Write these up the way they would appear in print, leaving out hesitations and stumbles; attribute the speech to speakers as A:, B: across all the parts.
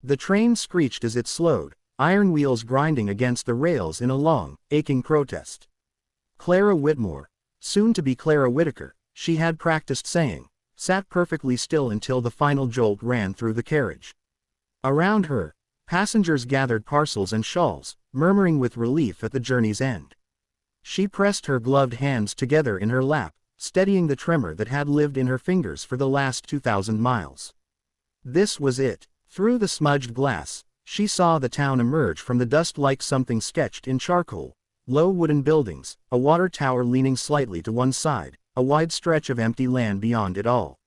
A: The train screeched as it slowed, iron wheels grinding against the rails in a long, aching protest. Clara Whitmore, soon to be Clara Whitaker, she had practiced saying, sat perfectly still until the final jolt ran through the carriage. Around her, passengers gathered parcels and shawls, murmuring with relief at the journey's end. She pressed her gloved hands together in her lap, steadying the tremor that had lived in her fingers for the last 2,000 miles. This was it. Through the smudged glass, she saw the town emerge from the dust like something sketched in charcoal. Low wooden buildings, a water tower leaning slightly to one side, a wide stretch of empty land beyond it all.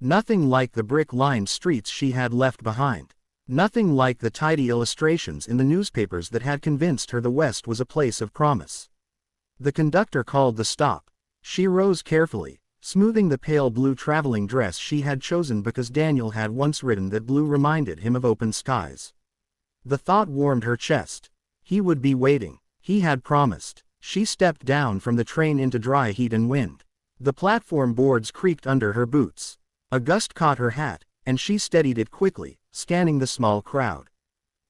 A: Nothing like the brick-lined streets she had left behind. Nothing like the tidy illustrations in the newspapers that had convinced her the West was a place of promise. The conductor called the stop. She rose carefully, smoothing the pale blue traveling dress she had chosen because Daniel had once written that blue reminded him of open skies. The thought warmed her chest. He would be waiting. He had promised. She stepped down from the train into dry heat and wind. The platform boards creaked under her boots. A gust caught her hat, and she steadied it quickly, scanning the small crowd.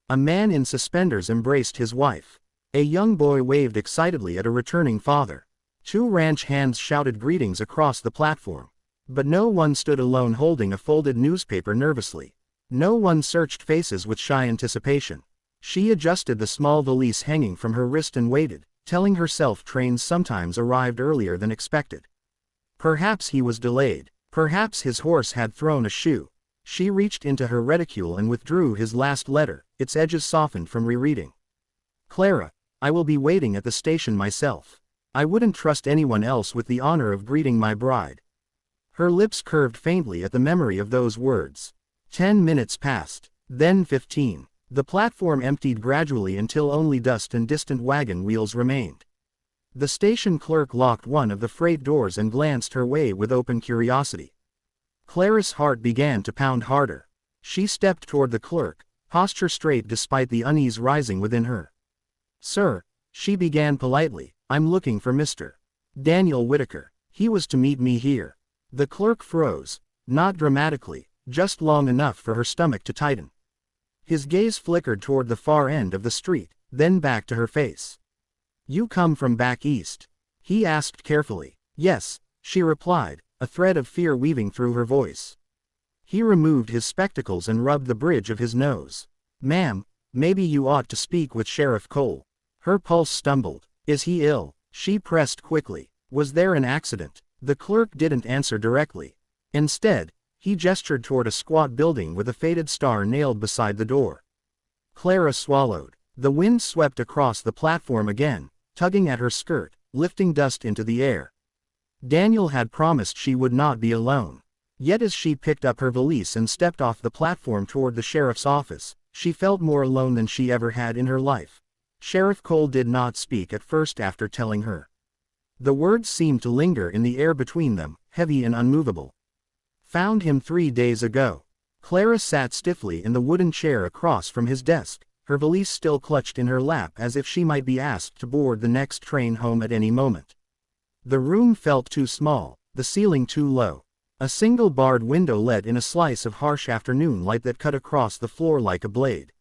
A: A man in suspenders embraced his wife. A young boy waved excitedly at a returning father. 2 ranch hands shouted greetings across the platform. But no one stood alone holding a folded newspaper nervously. No one searched faces with shy anticipation. She adjusted the small valise hanging from her wrist and waited, telling herself trains sometimes arrived earlier than expected. Perhaps he was delayed. Perhaps his horse had thrown a shoe. She reached into her reticule and withdrew his last letter, its edges softened from rereading. Clara, I will be waiting at the station myself. I wouldn't trust anyone else with the honor of greeting my bride. Her lips curved faintly at the memory of those words. 10 minutes passed, then 15. The platform emptied gradually until only dust and distant wagon wheels remained. The station clerk locked one of the freight doors and glanced her way with open curiosity. Clara's heart began to pound harder. She stepped toward the clerk, posture straight despite the unease rising within her. Sir, she began politely, I'm looking for Mr. Daniel Whitaker. He was to meet me here. The clerk froze, not dramatically, just long enough for her stomach to tighten. His gaze flickered toward the far end of the street, then back to her face. You come from back east? He asked carefully. Yes, she replied, a thread of fear weaving through her voice. He removed his spectacles and rubbed the bridge of his nose. Ma'am, maybe you ought to speak with Sheriff Cole. Her pulse stumbled. Is he ill? She pressed quickly. Was there an accident? The clerk didn't answer directly. Instead, he gestured toward a squat building with a faded star nailed beside the door. Clara swallowed. The wind swept across the platform again, tugging at her skirt, lifting dust into the air. Daniel had promised she would not be alone. Yet as she picked up her valise and stepped off the platform toward the sheriff's office, she felt more alone than she ever had in her life. Sheriff Cole did not speak at first after telling her. The words seemed to linger in the air between them, heavy and unmovable. Found him 3 days ago. Clara sat stiffly in the wooden chair across from his desk, her valise still clutched in her lap as if she might be asked to board the next train home at any moment. The room felt too small, the ceiling too low. A single barred window let in a slice of harsh afternoon light that cut across the floor like a blade.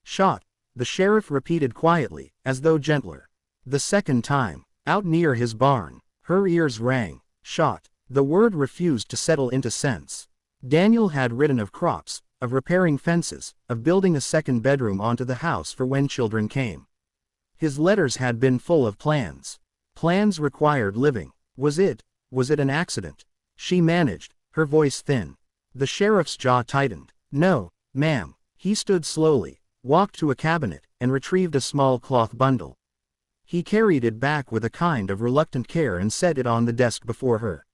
A: Shot, the sheriff repeated quietly, as though gentler. The second time, out near his barn. Her ears rang. Shot. The word refused to settle into sense. Daniel had written of crops, of repairing fences, of building a second bedroom onto the house for when children came. His letters had been full of plans. Plans required living. Was it an accident? She managed, her voice thin. The sheriff's jaw tightened. No, ma'am. He stood slowly, walked to a cabinet, and retrieved a small cloth bundle. He carried it back with a kind of reluctant care and set it on the desk before her.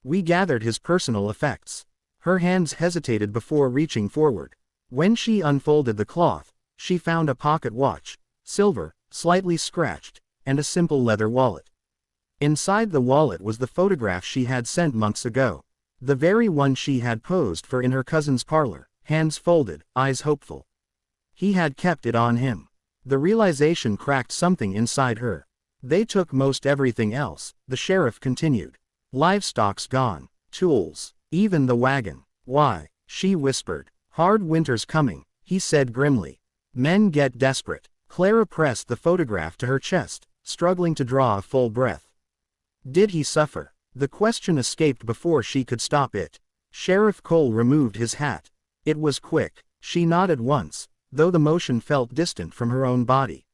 A: We gathered his personal effects. Her hands hesitated before reaching forward. When she unfolded the cloth, she found a pocket watch, silver, slightly scratched, and a simple leather wallet. Inside the wallet was the photograph she had sent months ago. The very one she had posed for in her cousin's parlor, hands folded, eyes hopeful. He had kept it on him. The realization cracked something inside her. They took most everything else, the sheriff continued. Livestock's gone. Tools. Even the wagon. Why? She whispered. Hard winter's coming, he said grimly. Men get desperate. Clara pressed the photograph to her chest, struggling to draw a full breath. Did he suffer? The question escaped before she could stop it. Sheriff Cole removed his hat. It was quick. She nodded once, though the motion felt distant from her own body.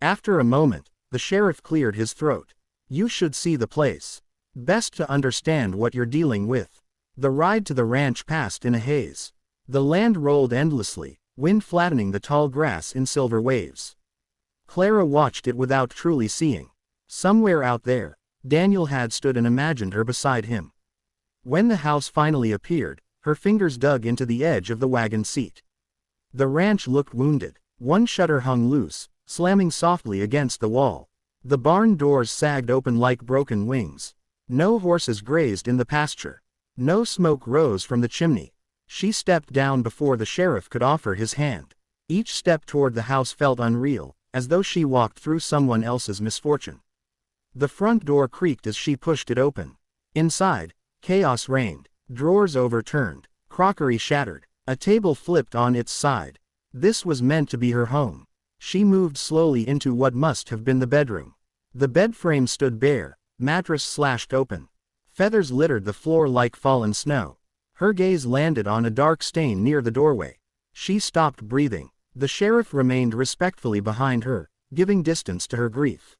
A: After a moment, the sheriff cleared his throat. You should see the place. Best to understand what you're dealing with. The ride to the ranch passed in a haze. The land rolled endlessly, wind flattening the tall grass in silver waves. Clara watched it without truly seeing. Somewhere out there, Daniel had stood and imagined her beside him. When the house finally appeared, her fingers dug into the edge of the wagon seat. The ranch looked wounded. One shutter hung loose, slamming softly against the wall. The barn doors sagged open like broken wings. No horses grazed in the pasture. No smoke rose from the chimney. She stepped down before the sheriff could offer his hand. Each step toward the house felt unreal, as though she walked through someone else's misfortune. The front door creaked as she pushed it open. Inside, chaos reigned. Drawers overturned, crockery shattered, a table flipped on its side. This was meant to be her home. She moved slowly into what must have been the bedroom. The bed frame stood bare, mattress slashed open. Feathers littered the floor like fallen snow. Her gaze landed on a dark stain near the doorway. She stopped breathing. The sheriff remained respectfully behind her, giving distance to her grief.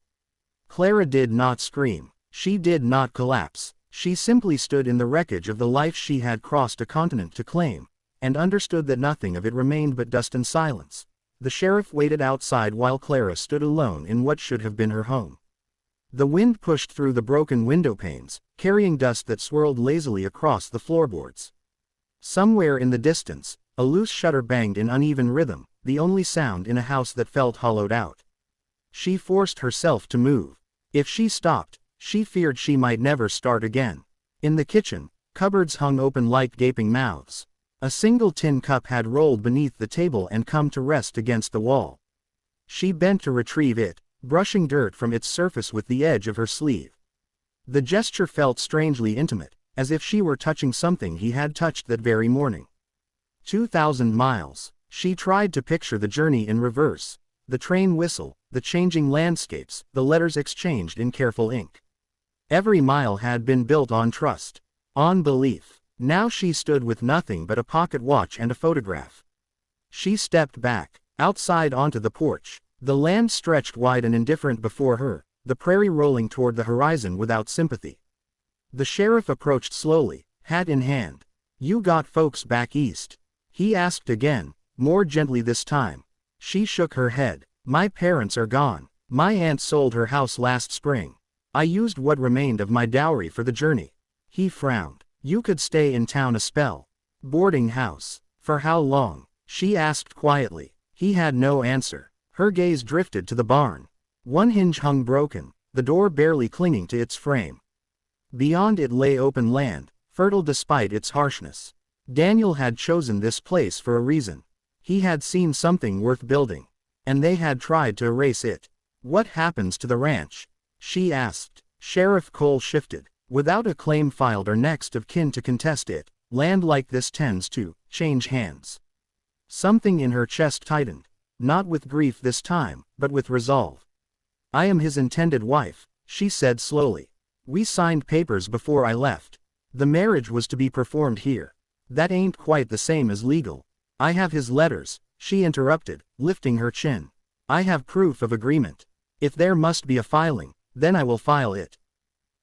A: Clara did not scream. She did not collapse. She simply stood in the wreckage of the life she had crossed a continent to claim, and understood that nothing of it remained but dust and silence. The sheriff waited outside while Clara stood alone in what should have been her home. The wind pushed through the broken window panes, carrying dust that swirled lazily across the floorboards. Somewhere in the distance, a loose shutter banged in uneven rhythm, the only sound in a house that felt hollowed out. She forced herself to move. If she stopped, she feared she might never start again. In the kitchen, cupboards hung open like gaping mouths. A single tin cup had rolled beneath the table and come to rest against the wall. She bent to retrieve it, brushing dirt from its surface with the edge of her sleeve. The gesture felt strangely intimate, as if she were touching something he had touched that very morning. 2,000 miles. She tried to picture the journey in reverse. The train whistle, the changing landscapes, the letters exchanged in careful ink. Every mile had been built on trust, on belief. Now she stood with nothing but a pocket watch and a photograph. She stepped back, outside onto the porch. The land stretched wide and indifferent before her, the prairie rolling toward the horizon without sympathy. The sheriff approached slowly, hat in hand. "You got folks back east?" he asked again, more gently this time. She shook her head. "My parents are gone. My aunt sold her house last spring. I used what remained of my dowry for the journey." He frowned. "You could stay in town a spell." "Boarding house. For how long?" she asked quietly. He had no answer. Her gaze drifted to the barn. One hinge hung broken, the door barely clinging to its frame. Beyond it lay open land, fertile despite its harshness. Daniel had chosen this place for a reason. He had seen something worth building, and they had tried to erase it. "What happens to the ranch?" she asked. Sheriff Cole shifted. "Without a claim filed or next of kin to contest it, land like this tends to change hands." Something in her chest tightened. Not with grief this time, but with resolve. "I am his intended wife," she said slowly. "We signed papers before I left. The marriage was to be performed here. That ain't quite the same as legal." "I have his letters," she interrupted, lifting her chin. "I have proof of agreement. If there must be a filing, then I will file it."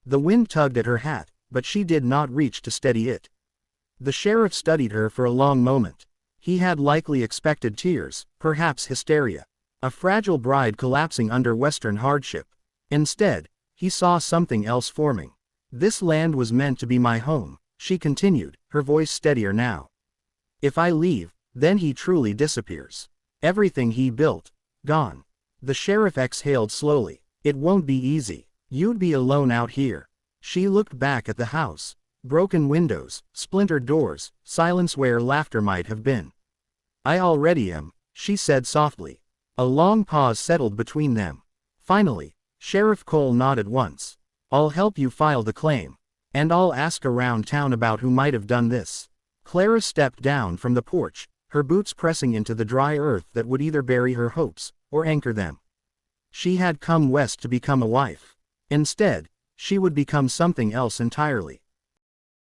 A: The wind tugged at her hat, but she did not reach to steady it. The sheriff studied her for a long moment. He had likely expected tears, perhaps hysteria. A fragile bride collapsing under Western hardship. Instead, he saw something else forming. "This land was meant to be my home," she continued, her voice steadier now. "If I leave, then he truly disappears. Everything he built, gone." The sheriff exhaled slowly. "It won't be easy. You'd be alone out here." She looked back at the house. Broken windows, splintered doors, silence where laughter might have been. "I already am," she said softly. A long pause settled between them. Finally, Sheriff Cole nodded once. "I'll help you file the claim. And I'll ask around town about who might have done this." Clara stepped down from the porch, her boots pressing into the dry earth that would either bury her hopes, or anchor them. She had come west to become a wife. Instead, she would become something else entirely.